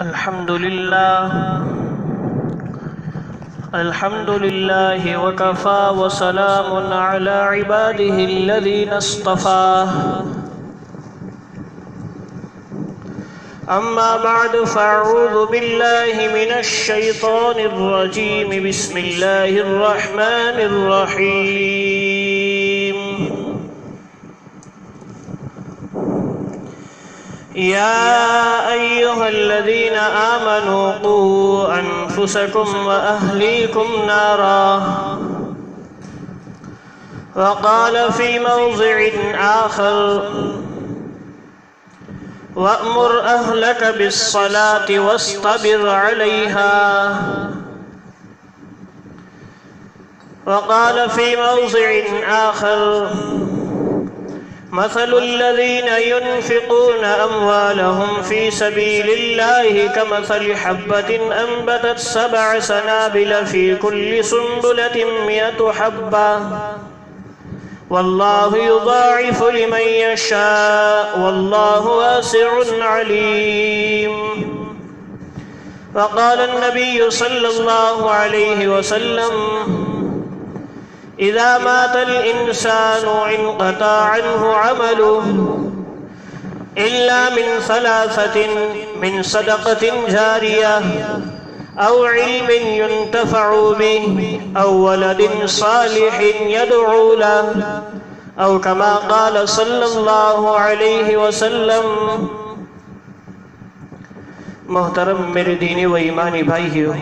الحمد لله وكفى وسلام على عباده الذين اصطفى أما بعد فأعوذ بالله من الشيطان الرجيم بسم الله الرحمن الرحيم يا أيها الذين آمنوا قوا أنفسكم وأهليكم نارا وقال في موضع آخر وأمر أهلك بالصلاة واصطبر عليها وقال في موضع آخر مثل الذين ينفقون أموالهم في سبيل الله كمثل حبة أنبتت 7 سنابل في كل سنبلة 100 حبة والله يضاعف لمن يشاء والله واسع عليم. وقال النبي صلى الله عليه وسلم إذا مات الإنسان انقطع عنه عمله إلا من 3: من صدقة جارية أو علم ينتفع به أو ولد صالح يدعو له أو كما قال صلى الله عليه وسلم. محترم میرے دینی و ایمانی بھائیو،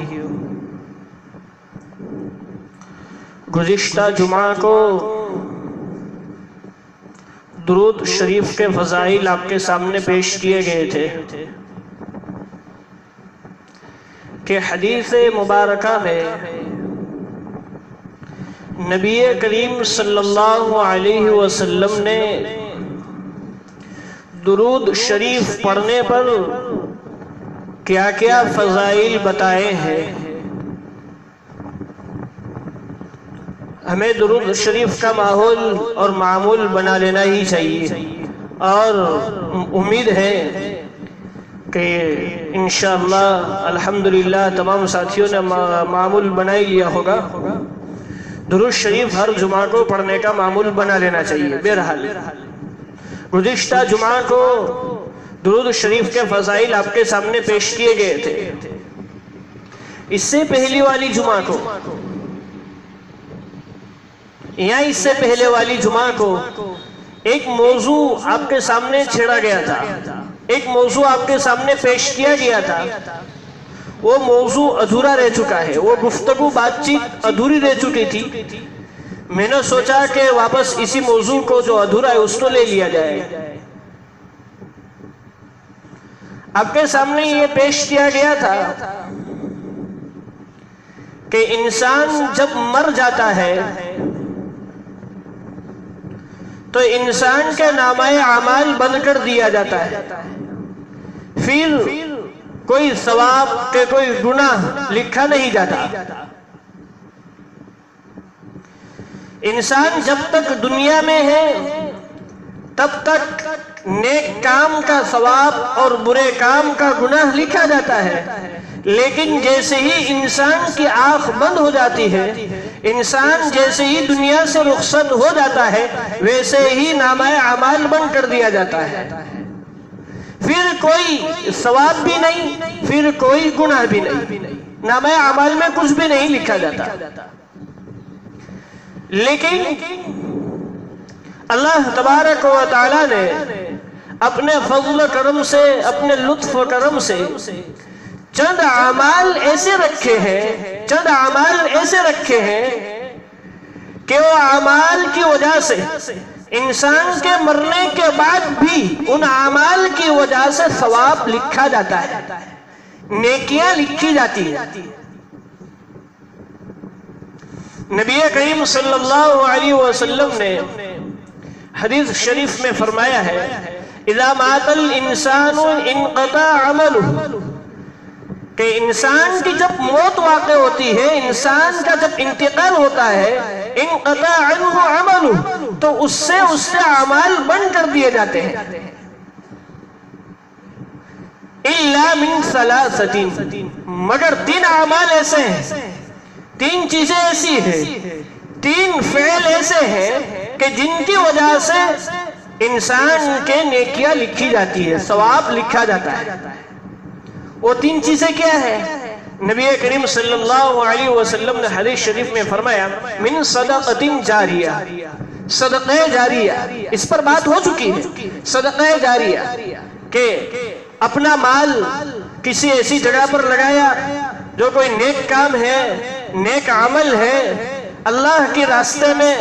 گزشتہ جمعہ کو درود شریف کے فضائل آپ کے سامنے پیش کیے گئے تھے کہ حدیث مبارکہ میں نبی کریم صلی اللہ علیہ وسلم نے درود شریف پڑھنے پر کیا کیا فضائل بتائے ہیں. ہمیں درود شریف کا ماحول اور معمول بنا لینا ہی چاہیے، اور امید ہے کہ انشاءاللہ الحمدللہ تمام ساتھیوں نے معمول بنا ہی لیا ہوگا. درود شریف ہر جمعہ کو پڑھنے کا معمول بنا لینا چاہیے. بہرحال گزشتہ جمعہ کو درود شریف کے فضائل آپ کے سامنے پیش کیے گئے تھے. اس سے پہلی والی جمعہ کو یا اس سے پہلے والی جمعہ کو ایک موضوع آپ کے سامنے چھیڑا گیا تھا، ایک موضوع آپ کے سامنے پیش کیا گیا تھا. وہ موضوع ادھورا رہ چکا ہے، وہ گفتگو بات چیت ادھوری رہ چکی تھی. میں نے سوچا کہ واپس اسی موضوع کو جو ادھورا ہے اس کو لے لیا جائے. آپ کے سامنے یہ پیش کیا گیا تھا کہ انسان جب مر جاتا ہے تو انسان کے نامہ اعمال بند کر دیا جاتا ہے. پھر کوئی ثواب کے کوئی گناہ لکھا نہیں جاتا. انسان جب تک دنیا میں ہے تب تک نیک کام کا ثواب اور برے کام کا گناہ لکھا جاتا ہے، لیکن جیسے ہی انسان کی آنکھ بند ہو جاتی ہے، انسان جیسے ہی دنیا سے رخصت ہو جاتا ہے، ویسے ہی نامہ اعمال بند کر دیا جاتا ہے. پھر کوئی ثواب بھی نہیں، پھر کوئی گناہ بھی نہیں، نامہ اعمال میں کچھ بھی نہیں لکھا جاتا. لیکن اللہ تبارک و تعالی نے اپنے فضل و کرم سے، اپنے لطف و کرم سے چند اعمال ایسے رکھے ہیں کہ وہ اعمال کی وجہ سے انسان کے مرنے کے بعد بھی ان اعمال کی وجہ سے ثواب لکھا جاتا ہے، نیکیاں لکھی جاتی ہیں. نبی کریم صلی اللہ علیہ وسلم نے حدیث شریف میں فرمایا ہے اذا مات الانسان انقطع عمله، کہ انسان کی جب موت واقع ہوتی ہے، انسان کا جب انتقال ہوتا ہے، انقطع عنہ عمله، تو اس سے اعمال بند کر دیے جاتے ہیں. الا من ثلاثۃ، مگر 3 اعمال ایسے ہیں، 3 چیزیں ایسی ہیں، 3 فعل ایسے ہیں کہ جن کی وجہ سے انسان کے نیکیاں لکھی جاتی ہے، ثواب لکھا جاتا ہے۔ وہ 3 چیزیں کیا ہے؟ نبی کریم صلی اللہ علیہ وسلم نے حدیث شریف میں فرمایا من صدقۃ جاریہ، صدقہ جاریہ، اس پر بات ہو چکی ہے۔ صدقہ جاریہ کہ اپنا مال کسی ایسی جگہ پر لگایا جو کوئی نیک کام ہے، نیک عمل ہے، اللہ کے راستے میں،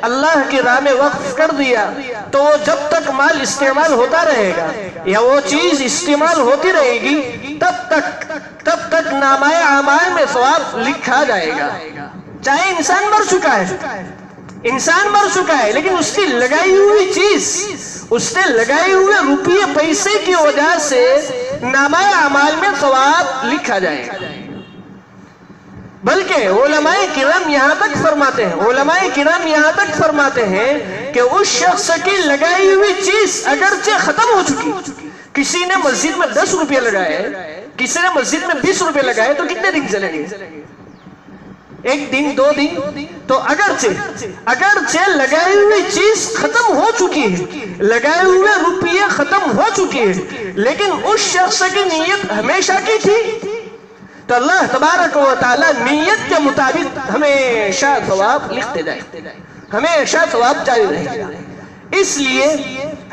اللہ کی راہ میں وقف کر دیا، تو وہ جب تک مال استعمال ہوتا رہے گا یا وہ چیز استعمال ہوتی رہے گی تب تک نامہ اعمال میں ثواب لکھا جائے گا۔ چاہے انسان مر چکا ہے لیکن اس کی لگائی ہوئی چیز، اس نے لگائے ہوئے روپیے پیسے کی وجہ سے نامہ اعمال میں ثواب لکھا جائے گا۔ بلکہ علماء کرام یہاں تک فرماتے ہیں کہ اس شخص کی لگائی ہوئی چیز اگرچہ ختم ہو چکی، کسی نے مسجد میں 10 روپے لگائے، کسی نے مسجد میں 20 روپے لگائے، تو کتنے دن چلیں گے؟ 1 دن 2 دن؟ تو اگرچہ لگائی ہوئی چیز ختم ہو چکی ہے، لگائے ہوئے روپیے ختم ہو چکی ہے، لیکن اس شخص کی نیت ہمیشہ کی تھی، تو اللہ تبارک و تعالی نیت کے مطابق ہمیشہ ثواب لکھتے جائے، ہمیشہ ثواب جاری رہے گا۔ اس لیے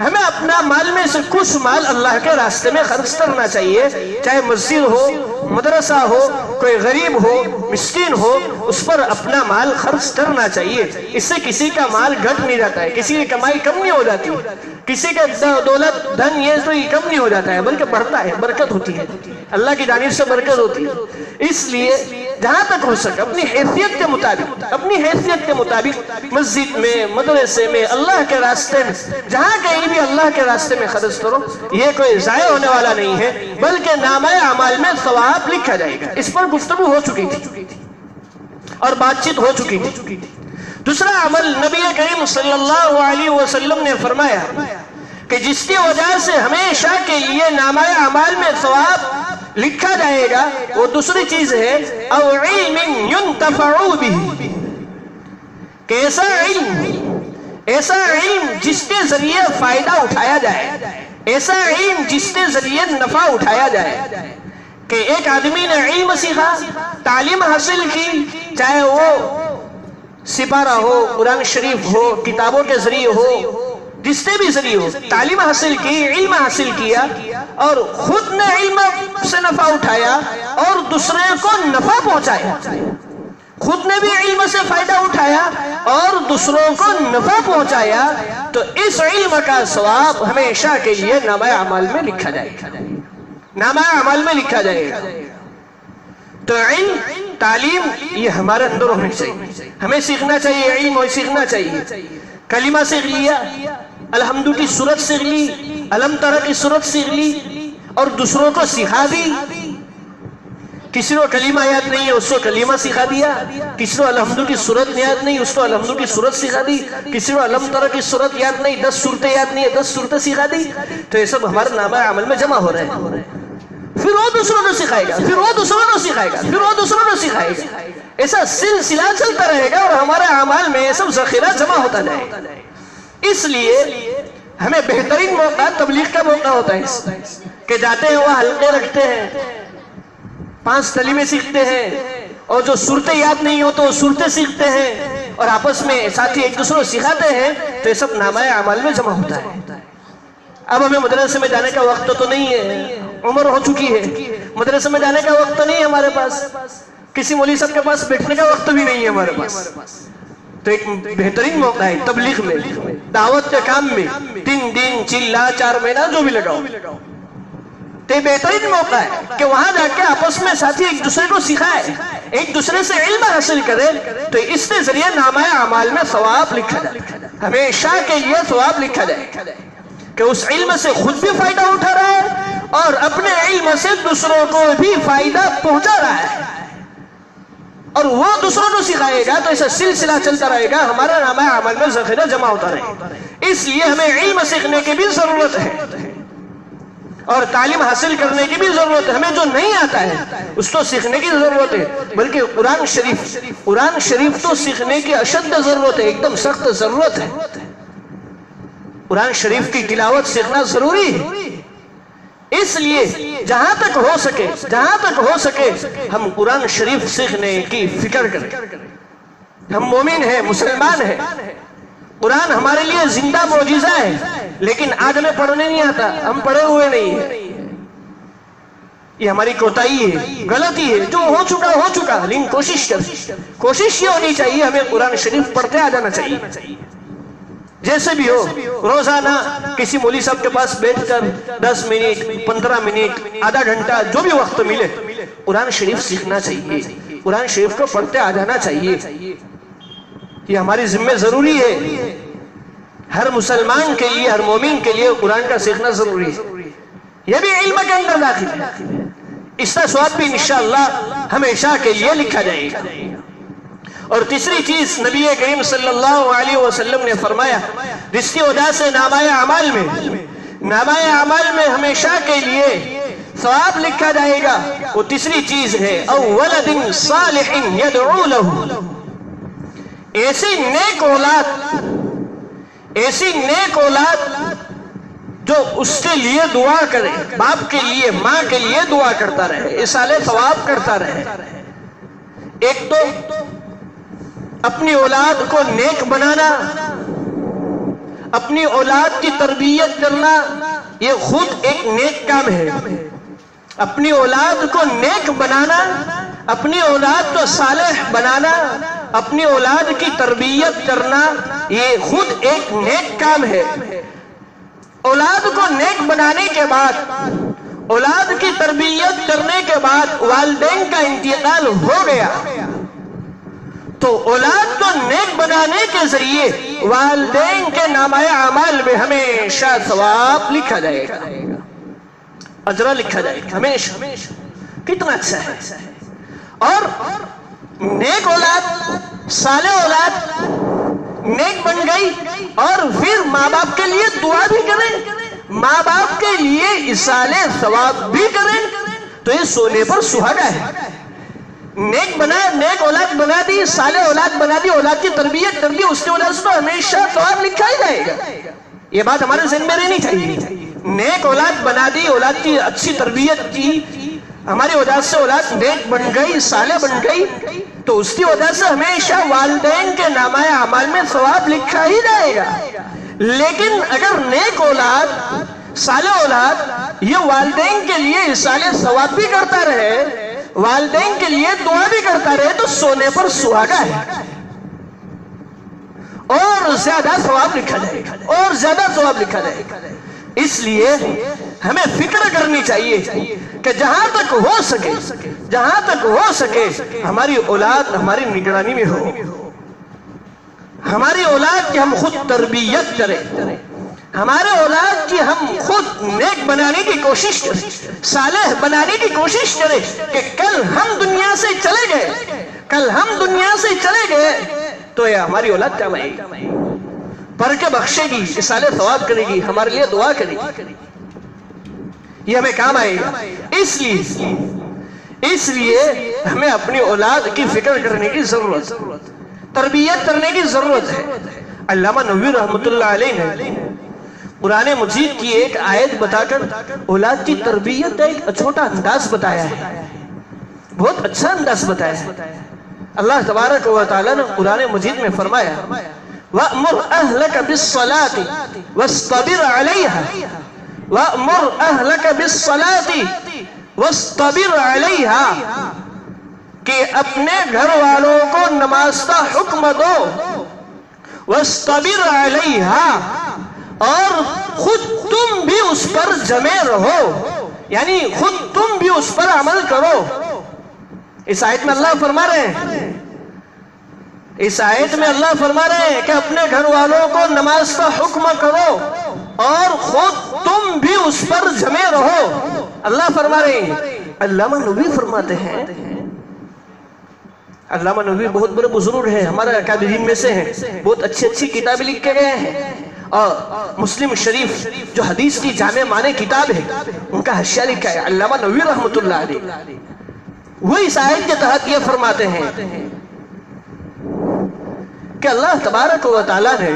ہمیں اپنا مال میں سے کچھ مال اللہ کے راستے میں خرچ کرنا چاہیے، چاہے مسجد ہو، مدرسہ ہو، کوئی غریب ہو، مسکین ہو، اس پر اپنا مال خرچ کرنا چاہیے۔ اس سے کسی کا مال گھٹ نہیں جاتا ہے، کسی کی کمائی کم نہیں ہو جاتی، کسی کا دولت دھن یہ تو کم نہیں ہو جاتا ہے، بلکہ بڑھتا ہے، برکت ہوتی ہے، اللہ کی جانب سے برکت ہوتی ہے۔ اس لیے جہاں تک ہو سکے اپنی حیثیت کے مطابق مسجد میں، مدرسے میں، اللہ کے راستے میں، جہاں کہیں بھی اللہ کے راستے میں خرچ کرو، یہ کوئی ضائع ہونے والا نہیں ہے، بلکہ نامہ اعمال میں ثواب لکھا جائے گا۔ اس پر گفتگو ہو چکی تھی اور بات چیت ہو چکی تھی۔ دوسرا عمل نبی کریم صلی اللہ علیہ وسلم نے فرمایا کہ جس کی وجہ سے ہمیشہ کے لیے نامہ اعمال میں ثواب لکھا جائے گا، وہ دوسری چیز ہے او علم ينتفع به، کہ ایسا علم جس کے ذریعے فائدہ اٹھایا جائے، ایسا علم جس کے ذریعے نفع اٹھایا جائے، کہ ایک آدمی نے علم سیکھا، تعلیم حاصل کی، چاہے وہ سپارہ ہو، قرآن شریف ہو، کتابوں کے ذریعے ہو، جس نے بھی ذریعے ہو، تعلیم حاصل کی، علم حاصل کیا، اور خود نے علم سے نفع اٹھایا اور دوسرے کو نفع پہنچایا، خود نے بھی علم سے فائدہ اٹھایا اور دوسروں کو نفع پہنچایا، تو اس علم کا ثواب ہمیشہ کے لیے نامہ اعمال میں لکھا جائے گا، نامہ اعمال میں لکھا جائے گا۔ تو علم، تعلیم یہ ہمارے اندر ہونی چاہیے، ہمیں سیکھنا چاہیے، علم سیکھنا چاہیے۔ کلمہ سیکھ لیا، الحمد کی سورت سیکھ لی، علم تر کی سورت سیکھ لی اور دوسروں کو سکھا دی۔ کسی کو کلمہ یاد نہیں ہے، اس کو کلمہ سکھا دیا، کسی کو الحمد کی سورت یاد نہیں، اس کو الحمد کی سورت سکھا دی، کسی کو علم تر کی سورت یاد نہیں، 10 صورتیں یاد نہیں ہے، 10 صورتیں سکھا دی، تو یہ سب ہمارے نامہ عمل میں جمع ہو رہے ہیں۔ پھر وہ دوسروں کو سکھائے گا، پھر وہ دوسروں کو سکھائے گا، پھر وہ دوسروں کو سکھائے گا، ایسا سلسلہ چلتا رہے گا اور ہمارے اعمال میں یہ سب ذخیرہ جمع ہوتا جائے گا۔ اس لیے ہمیں بہترین موقع تبلیغ کا موقع ہوتا ہے کہ جاتے ہیں، وہ حلقے رکھتے ہیں، 5 کلمے سیکھتے ہیں، اور جو صورتیں یاد نہیں ہو تو وہ صورتیں سیکھتے ہیں اور آپس میں ساتھی ایک دوسرے کو سکھاتے ہیں، تو یہ سب نامہ اعمال میں جمع ہوتا ہے۔ اب ہمیں مدرسے میں جانے کا وقت تو نہیں ہے، عمر ہو چکی ہے، مدرسے میں جانے کا وقت تو نہیں ہے ہمارے پاس، کسی مولوی صاحب کے پاس بیٹھنے کا وقت بھی نہیں ہے ہمارے پاس، تو ایک بہترین موقع ہے تبلیغ میں، دعوت کے کام میں، 3 دن، چلا 4 مہینہ جو بھی لگاؤ، تو یہ بہترین موقع ہے کہ وہاں جا کے آپس میں ساتھی ایک دوسرے کو سکھائے، ایک دوسرے سے علم حاصل کرے، تو اس کے ذریعے نامہ اعمال میں ثواب لکھا جائے، ہمیشہ کے لیے ثواب لکھا جائے کہ اس علم سے خود بھی فائدہ اٹھا رہا ہے اور اپنے علم سے دوسروں کو بھی فائدہ پہنچا رہا ہے، اور وہ دوسروں کو سکھائے گا، تو ایسا سلسلہ چلتا رہے گا، ہمارا نامہ عمل میں ذخیرہ جمع ہوتا رہے گا۔ اس لیے ہمیں علم سیکھنے کی بھی ضرورت ہے، اور تعلیم حاصل کرنے کی بھی ضرورت ہے. ہمیں جو نہیں آتا ہے اس تو سیکھنے کی ضرورت ہے, بلکہ قرآن شریف تو سیکھنے کی اشد ضرورت ہے, ایک دم سخت ضرورت ہے. قرآن شریف کی تلاوت سیکھنا ضروری ہے. اس لیے جہاں تک ہو سکے ہم قرآن شریف سیکھنے کی فکر کریں. ہم مومن ہیں, مسلمان ہیں. قرآن ہمارے لیے زندہ معجزہ ہے, لیکن آج ہمیں پڑھنے نہیں آتا, ہم پڑھے ہوئے نہیں ہیں. یہ ہماری کوتاہی ہے, غلطی ہے. جو ہو چکا, لیکن کوشش یہ ہونی چاہیے ہمیں قرآن شریف پڑھتے آ جانا چاہیے. جیسے بھی ہو, روزانہ کسی مولوی صاحب کے پاس بیٹھ کر 10 منٹ 15 منٹ آدھا گھنٹہ جو بھی وقت ملے قرآن شریف سیکھنا چاہیے. قرآن شریف کو پڑھتے آ جانا چاہیے. یہ ہماری ذمہ ضروری ہے. ہر مسلمان کے لیے, ہر مومن کے لیے قرآن کا سیکھنا ضروری ہے. یہ بھی علم کے اندر داخل ہے. اس کا ثواب بھی انشاءاللہ ہمیشہ کے لیے لکھا جائے گا. اور تیسری چیز نبی کریم صلی اللہ علیہ وسلم نے فرمایا, جس کی وجہ سے نامہ اعمال میں ہمیشہ کے لیے ثواب لکھا جائے گا, وہ تیسری چیز ہے او ولد صالح یدعو له. ایسی نیک اولاد جو اس کے لیے دعا کرے, باپ کے لیے ماں کے لیے دعا کرتا رہے, ایصال ثواب کرتا رہے. ایک تو اپنی اولاد کو نیک بنانا, اپنی اولاد کی تربیت کرنا, یہ خود ایک نیک کام ہے. اپنی اولاد کو نیک بنانا, اپنی اولاد کو صالح بنانا, اپنی اولاد کی تربیت کرنا, یہ خود ایک نیک کام ہے. اولاد کو نیک بنانے کے بعد, اولاد کی تربیت کرنے کے بعد والدین کا انتقال ہو گیا تو اولاد کو نیک بنانے کے ذریعے والدین کے نامہ اعمال میں ہمیشہ ثواب لکھا جائے گا, اجر لکھا جائے گا ہمیشہ. کتنا اچھا ہے. اور نیک اولاد, صالح اولاد نیک بن گئی اور پھر ماں باپ کے لیے دعا بھی کریں, ماں باپ کے لیے ایصال ثواب بھی کریں, تو یہ سونے پر سہاگا ہے. نیک اولاد بنا دی, صالح اولاد بنا دی, اولاد کی تربیت کر دی, اس کی وجہ سے تو ہمیشہ ثواب لکھا ہی جائے گا. یہ بات ہمارے ذہن میں رہنی چاہیے. نیک اولاد بنا دی, اولاد کی اچھی تربیت کی, ہماری وجہ سے اولاد نیک بن گئی, صالح بن گئی, تو اس کی وجہ سے ہمیشہ والدین کے نامہ اعمال میں ثواب لکھا ہی جائے گا. لیکن اگر نیک اولاد, صالح اولاد یہ والدین کے لیے ایصال ثواب بھی کرتا رہے, والدین کے لیے دعا بھی کرتا رہے, تو سونے پر سہاگا ہے, اور زیادہ ثواب لکھا جائے گا, اور زیادہ ثواب لکھا جائے گا. اس لیے ہمیں فکر کرنی چاہیے کہ جہاں تک ہو سکے ہماری اولاد ہماری نگرانی میں ہو, ہماری اولاد کی ہم خود تربیت کریں, ہمارے اولاد کی ہم خود نیک بنانے کی کوشش کریں, صالح بنانے کی کوشش کریں, کہ کل ہم دنیا سے چلے گئے تو یہ ہماری اولاد کیا بنے گی, پڑھ کے بخشے گی, ایصال ثواب کرے گی, ہمارے لیے دعا کرے گی, یہ ہمیں کام آئے گا. اس لیے ہمیں اپنی اولاد کی فکر کرنے کی ضرورت, تربیت کرنے کی ضرورت ہے. علامہ نووی رحمۃ اللہ علیہ نے قرآن مجید کی ایک آیت بتا کر اولاد کی تربیت کا ایک چھوٹا انداز بتایا ہے, بہت اچھا انداز بتایا ہے. اللہ تبارک و تعالیٰ نے قرآن مجید میں فرمایا, وَأْمُرْ أَهْلَكَ بِالصَّلَاةِ وَاسْطَبِرْ عَلَيْهَا, وَأْمُرْ أَهْلَكَ بِالصَّلَاةِ وَاسْطَبِرْ عَلَيْهَا, کہ اپنے گھر والوں کو نماز کا حکم دو, وَاسْطَبِرْ عَلَيْهَا, اور خود تم بھی اس پر جمے رہو, یعنی خود تم بھی اس پر عمل کرو. اس آیت میں اللہ فرما رہے ہیں, اس آیت میں اللہ فرما رہے ہیں کہ اپنے گھر والوں کو نماز کا حکم کرو اور خود تم بھی اس پر جمے رہو. اللہ فرما رہے ہیں. علامہ نووی فرماتے ہیں, علامہ نووی بہت بڑے بزرگ ہیں, ہمارے اکابرین میں سے ہیں, بہت اچھی کتابیں لکھ کے گئے ہیں, اور مسلم شریف جو حدیث کی جامع معنی کتاب ہے ان کا حاشیہ لکھا ہے علامہ نووی رحمۃ اللہ علیہ، وہ اس آیت کے تحت یہ فرماتے ہیں کہ اللہ تبارک و تعالیٰ نے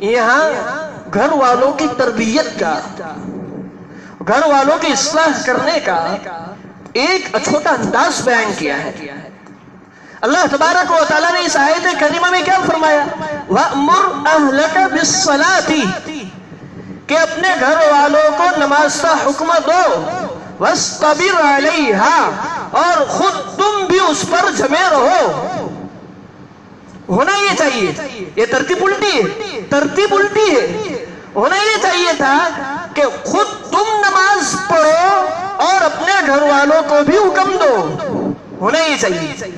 یہاں گھر والوں کی تربیت کا، گھر والوں کی اصلاح کرنے کا ایک چھوٹا انداز بیان کیا ہے۔ اللہ تبارک و تعالیٰ نے اس آیت کریمہ میں کیا فرمایا؟ وَأْمُرْ أَهْلَكَ بِالصَّلَاةِ، کہ اپنے گھر والوں کو نماز کا حکم دو، وَاسْتَبِرْ عَلَيْهَا، اور خود تم بھی اس پر جمے رہو۔ ہونا یہ چاہیے، یہ ترتیب الٹی ہے، ترتیب الٹی ہے۔ ہونا یہ چاہیے تھا کہ خود تم نماز پڑھو اور اپنے گھر والوں کو بھی حکم دو، ہونا یہ چاہیے،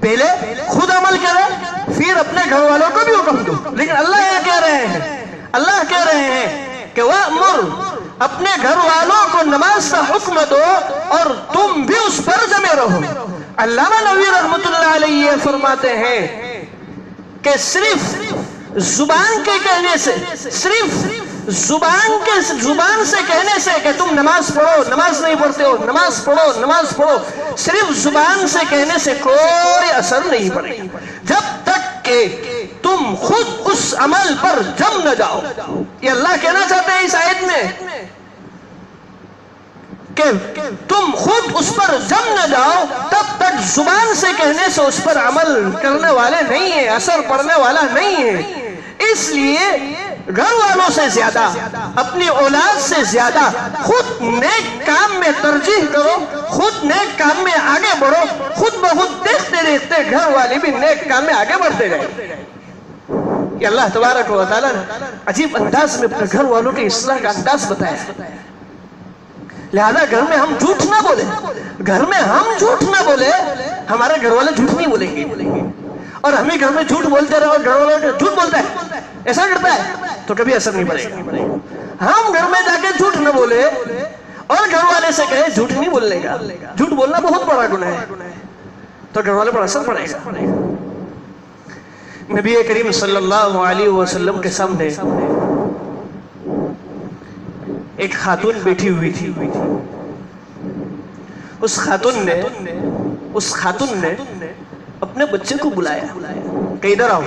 پہلے خود عمل کرے پھر اپنے گھر والوں کو بھی حکم دو۔ لیکن اللہ یہ کہہ رہے ہیں، اللہ کہہ رہے ہیں کہ وَأْمُرْ، اپنے گھر والوں کو نماز کا حکم دو اور تم بھی اس پر جمے رہو۔ علامہ نووی رحمۃ اللہ علیہ فرماتے ہیں کہ صرف زبان کے کہنے سے، صرف زبان سے کہنے سے کہ تم نماز پڑھو، نماز نہیں پڑھتے ہو، نماز پڑھو، نماز پڑھو، صرف زبان سے کہنے سے کوئی اثر نہیں پڑے گا جب تک کہ تم خود اس عمل پر جم نہ جاؤ۔ یہ اللہ کہنا چاہتے ہیں اس آیت میں کہ تم خود اس پر جم نہ جاؤ، تب تک زبان سے کہنے سے اس پر عمل کرنے والے نہیں ہیں، اثر پڑنے والا نہیں ہے۔ اس لیے گھر والوں سے زیادہ، اپنی اولاد سے زیادہ خود نیک کام میں ترجیح کرو، خود نیک کام میں آگے بڑھو، خود بخود دیکھتے دیکھتے گھر والے بھی نیک کام میں آگے بڑھتے گئے۔ یہ اللہ تبارک و تعالیٰ نے عجیب انداز میں اپنے گھر والوں کی اصلاح کا انداز بتایا۔ لہذا گھر میں ہم جھوٹ نہ بولے، گھر میں ہم جھوٹ نہ بولے، ہمارے گھر والے جھوٹ نہیں بولیں گے، اور ہمیں گھر میں جھوٹ بولتے رہو، گھر والے جھوٹ بولتا ہے، ایسا کرتا ہے تو کبھی اثر نہیں پڑے گا۔ ہم گھر میں جا کے جھوٹ نہ بولے اور گھر والے سے کہے جھوٹ نہیں بولنے کا، جھوٹ بولنا بہت بڑا گناہ ہے، تو گھر والے پر اثر پڑے گا۔ نبی کریم صلی اللہ علیہ وسلم کے سامنے ایک خاتون بیٹھی ہوئی تھی، اس خاتون نے اپنے بچے کو بلایا کہ ادھر آؤ۔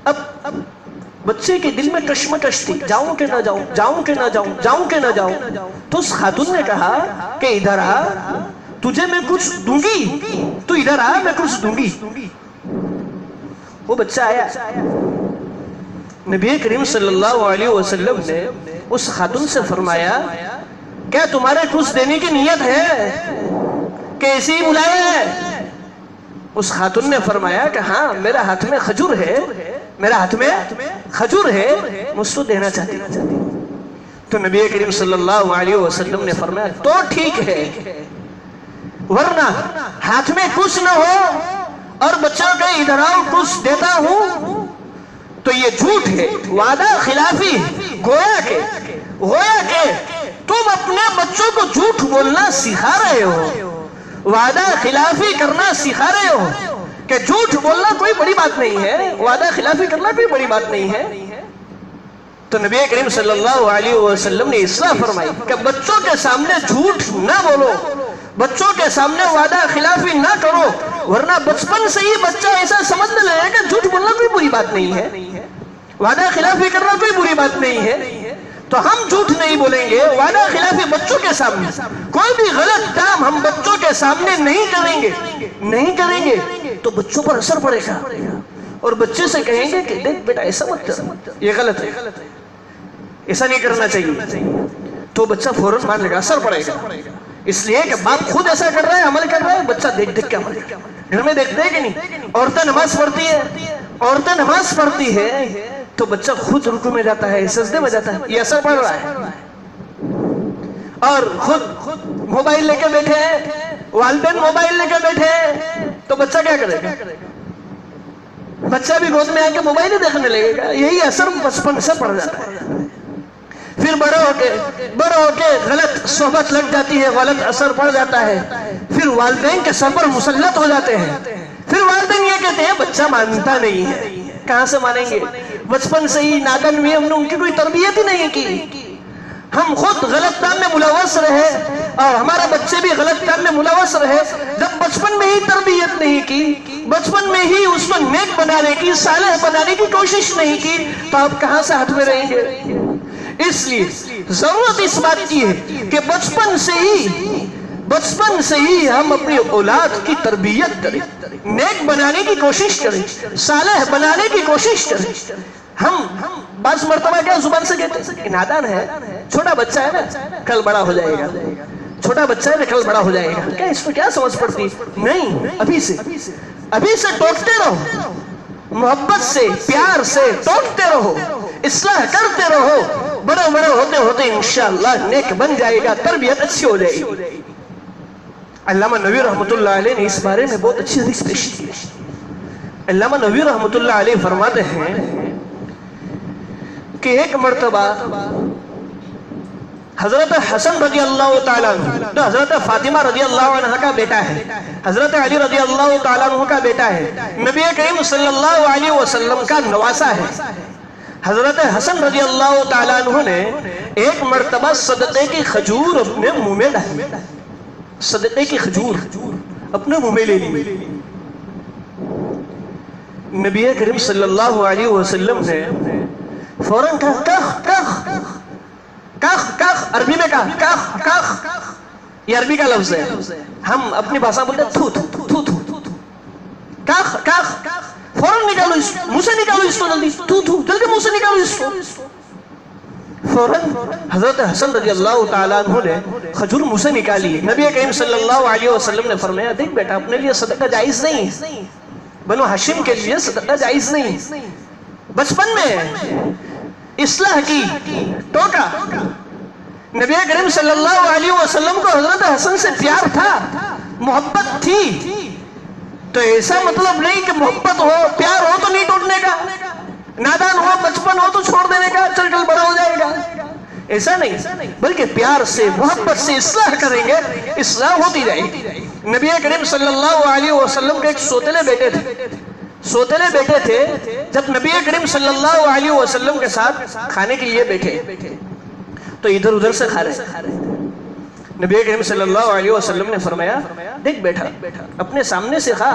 اب بچے کے دل میں کشمکش تھی، جاؤں کہ نہ جاؤں، جاؤں کہ نہ جاؤں، جاؤں کہ نہ جاؤں۔ تو اس خاتون نے کہا کہ ادھر آ، تجھے میں کچھ دوں گی، تو ادھر آ، میں کچھ دوں گی۔ وہ بچہ آیا، نبی کریم صلی اللہ علیہ وسلم نے اس خاتون سے فرمایا کیا تمہارے کچھ دینے کی نیت ہے کہ ایسے ہی بلایا ہے؟ اس خاتون نے فرمایا کہ ہاں، میرا ہاتھ میں کھجور ہے، میرا ہاتھ میں کھجور ہے، مجھ سے دینا چاہتی۔ تو نبی کریم صلی اللہ علیہ وسلم نے فرمایا تو ٹھیک ہے، ورنہ ہاتھ میں کچھ نہ ہو اور بچوں کے ادھر آؤ کچھ دیتا ہوں تو یہ جھوٹ ہے، وعدہ خلافی، گویا کہ تم اپنے بچوں کو جھوٹ بولنا سکھا رہے ہو، وعدہ خلافی کرنا سکھا رہے ہو کہ جھوٹ بولنا کوئی بڑی بات نہیں ہے، وعدہ خلافی کرنا کوئی بڑی بات نہیں ہے۔ تو نبی کریم صلی اللہ علیہ وسلم نے اصلاح فرمائی کہ بچوں کے سامنے جھوٹ نہ بولو، بچوں کے سامنے وعدہ خلافی نہ کرو، ورنہ بچپن سے ہی بچہ ایسا سمجھنے لگے کہ جھوٹ بولنا کوئی بری بات نہیں ہے، وعدہ خلافی کرنا کوئی بری بات نہیں ہے۔ تو ہم جھوٹ نہیں بولیں گے، وعدہ خلافی بچوں کے سامنے، کوئی بھی غلط کام ہم بچوں کے سامنے نہیں کریں گے تو بچوں پر اثر پڑے گا، اور بچے سے کہیں گے کہ دیکھ بیٹا ایسا مت کر، یہ غلط ہے، ایسا نہیں کرنا چاہیے، تو بچہ فوراً مان لے گا، اثر پڑے گا۔ اس لیے کہ باپ خود ایسا کر رہا ہے، عمل کر رہا ہے، بچہ دیکھ کے عمل کر رہا ہے۔ گھر میں دیکھتے ہیں کہ نہیں، عورتیں نماز پڑھتی ہے تو بچہ خود رکوع میں جاتا ہے، سجدے میں جاتا ہے، یہ اثر پڑ رہا ہے۔ اور خود موبائل لے کے بیٹھے ہیں، والدین موبائل لے کے بیٹھے ہیں تو بچہ کیا کرے گا؟ بچہ بھی گود میں آ کے موبائل ہی دیکھنے لگے گا۔ یہی اثر بچپن سے پڑ جاتا ہے، پھر بڑے ہو کے غلط صحبت لگ جاتی ہے، غلط اثر پڑ جاتا ہے، پھر والدین کے سر پر مسلط ہو جاتے ہیں، پھر والدین یہ کہتے ہیں بچہ مانتا نہیں ہے، کہاں سے مانیں گے؟ بچپن سے ہی نادن میں ہم نے ان کی کوئی تربیت ہی نہیں کی. ہم خود غلط کام میں ملوث رہے اور ہمارے بچے بھی غلط کام میں ملوث رہے. جب بچپن میں ہی تربیت نہیں کی، بچپن میں ہی اس کو نیک بنانے کی، صالح بنانے کی کوشش نہیں کی، تو آپ کہاں سے ہاتھ میں رہیں گے؟ اس لیے ضرورت اس بات کی ہے کہ بچپن سے ہی ہم اپنی اولاد کی تربیت کریں، نیک بنانے کی کوشش کریں، صالح بنانے کی کوشش کریں. ہم بعض مرتبہ کیا زبان سے کہتے ہیں نادان ہے، چھوٹا بچہ ہے نا کل بڑا ہو جائے گا، چھوٹا بچہ ہے نا کل بڑا ہو جائے گا. کیا اس کو کیا سمجھ پڑتی؟ نہیں، ابھی سے ٹوکتے رہو، محبت سے پیار سے ٹوکتے رہو، اصلاح کرتے رہو. بڑے بڑے ہوتے ہوتے انشاءاللہ نیک بن جائے گا، تربیت اچھی ہو جائے گی. علامہ نووی رحمۃ اللہ علیہ نے اس بارے میں بہت اچھی حدیث پیش کی. علامہ نووی رحمۃ اللہ علیہ فرماتے ہیں کہ ایک مرتبہ حضرت حسن رضی اللہ تعالیٰ عنہ جو حضرت فاطمہ رضی اللہ عنہ کا بیٹا ہے، حضرت علی رضی اللہ تعالیٰ عنہ کا بیٹا ہے، نبی کریم صلی اللہ علیہ وسلم کا نواسا ہے. حضرت حسن رضی اللہ تعالیٰ عنہ نے ایک مرتبہ صدقے کی کھجور اپنے منہ میں ڈالی، صدقے کی کھجور اپنے منہ میں لے لی. نبی کریم صلی اللہ علیہ وسلم نے فوراً کہا کخ کخ کخ کخ، عربی میں کہا کخ کخ، یہ عربی کا لفظ ہے. ہم اپنی بھاشا بولتے ہیں تھو تھو تھو تھو، کخ کخ، فوراً نکالو اس منہ سے، نکالو اس کو جلدی، تھو تھو جلدی منہ سے نکالو اس کو. فوراً حضرت حسن رضی اللہ تعالیٰ عنہ نے کھجور منہ سے نکالی. نبی کریم صلی اللہ علیہ وسلم نے فرمایا دیکھ بیٹا اپنے لیے صدقہ جائز نہیں ہے، بنو ہاشم کے لیے صدقہ جائز نہیں. بچپن میں اصلاح کی، ٹوکا. نبی کریم صلی اللہ علیہ وسلم کو حضرت حسن سے پیار تھا، محبت تھی، تو ایسا مطلب نہیں کہ محبت ہو پیار ہو تو نہیں ٹوٹنے کا، نادان ہو بچپن ہو تو چھوڑ دینے کا، چل چل بڑا ہو جائے گا، ایسا نہیں، بلکہ پیار سے محبت سے اصلاح کریں گے، اصلاح ہوتی جائے گی. نبی کریم صلی اللہ علیہ وسلم کے ایک سوتلے بیٹے تھے. جب نبی کریم صلی اللہ علیہ وسلم کے ساتھ کھانے کے لیے بیٹھے تو ادھر ادھر سے کھا رہے. نبی کریم صلی اللہ علیہ وسلم نے فرمایا دیکھ بیٹھا اپنے سامنے سے کھا،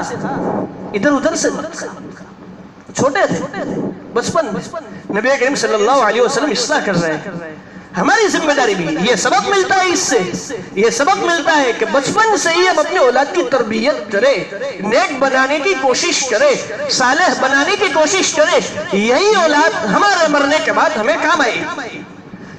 ادھر ادھر سے مت کھا. چھوٹے تھے، بچپن. نبی کریم صلی اللہ علیہ وسلم اصلاح کر رہے ہیں. ہماری ذمہ داری بھی یہ سبق ملتا ہے، اس سے یہ سبق ملتا ہے کہ بچپن سے ہی ہم اپنے اولاد کی تربیت کریں، نیک بنانے کی کوشش کریں، صالح بنانے کی کوشش کریں. یہی اولاد ہمارے مرنے کے بعد ہمیں کام آئے گی.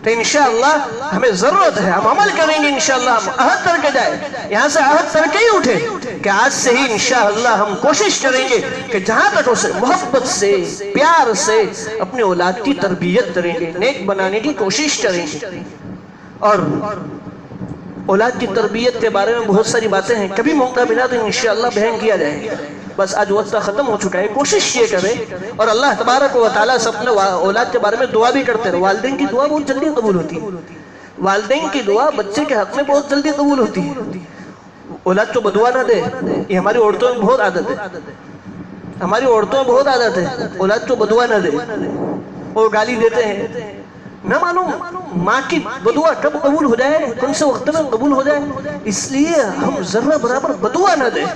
تو انشاءاللہ ہمیں ضرورت ہے، ہم عمل کریں گے انشاءاللہ. ہم عہد کر کے جائیں، یہاں سے عہد کر کے ہی اٹھے کہ آج سے ہی انشاءاللہ ہم کوشش کریں گے کہ جہاں تک اسے محبت سے پیار سے اپنے اولاد کی تربیت کریں گے، نیک بنانے کی کوشش کریں گے. اور اولاد کی تربیت کے بارے میں بہت ساری باتیں ہیں، کبھی موقع ملا تو انشاءاللہ بیان کیا جائے گا. بس آج وقت ختم ہو چکا ہے. کوشش یہ کریں اور اللہ تبارک و تعالیٰ سے اپنے اولاد کے بارے میں دعا بھی کرتے رہے. والدین کی دعا بہت جلدی قبول ہوتی ہے، والدین کی دعا بچے کے حق میں بہت جلدی قبول ہوتی ہے. اولاد کو بدعا نہ دے، یہ ہماری عورتوں میں بہت عادت ہے. ہماری عورتوں میں بہت عادت ہے اولاد کو بدعا نہ دے، اور گالی دیتے ہیں. نہ معلوم ماں کی بدعا کب قبول ہو جائے، کون سے وقت میں قبول ہو جائے. اس لیے ہم ذرہ برابر بدعا نہ دیں،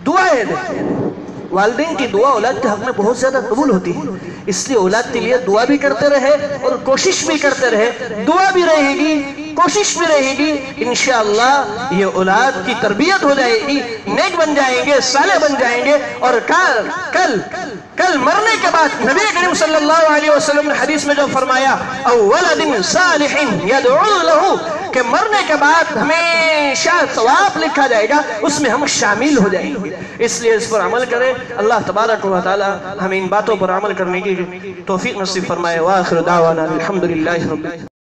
دعائیں دیں. والدین کی دعا اولاد کے حق میں بہت زیادہ قبول ہوتی ہے. اس لیے اولاد کے لیے دعا بھی کرتے رہے اور کوشش بھی کرتے رہے. دعا بھی رہے گی، کوشش بھی رہے گی. انشاءاللہ یہ اولاد کی تربیت ہو جائے گی، نیک بن جائیں گے، صالح بن جائیں گے. اور کل مرنے کے بعد نبی کریم صلی اللہ علیہ وسلم نے حدیث میں جو فرمایا او ولد صالح یدعو لہ، کہ مرنے کے بعد ہمیشہ ثواب لکھا جائے گا، اس میں ہم شامل ہو جائیں گے. اس لیے اس پر عمل کریں. اللہ تبارک و تعالی ہمیں ان باتوں پر عمل کرنے کی توفیق نصیب فرمائے. وآخر دعوانا الحمدللہ رب العالمین.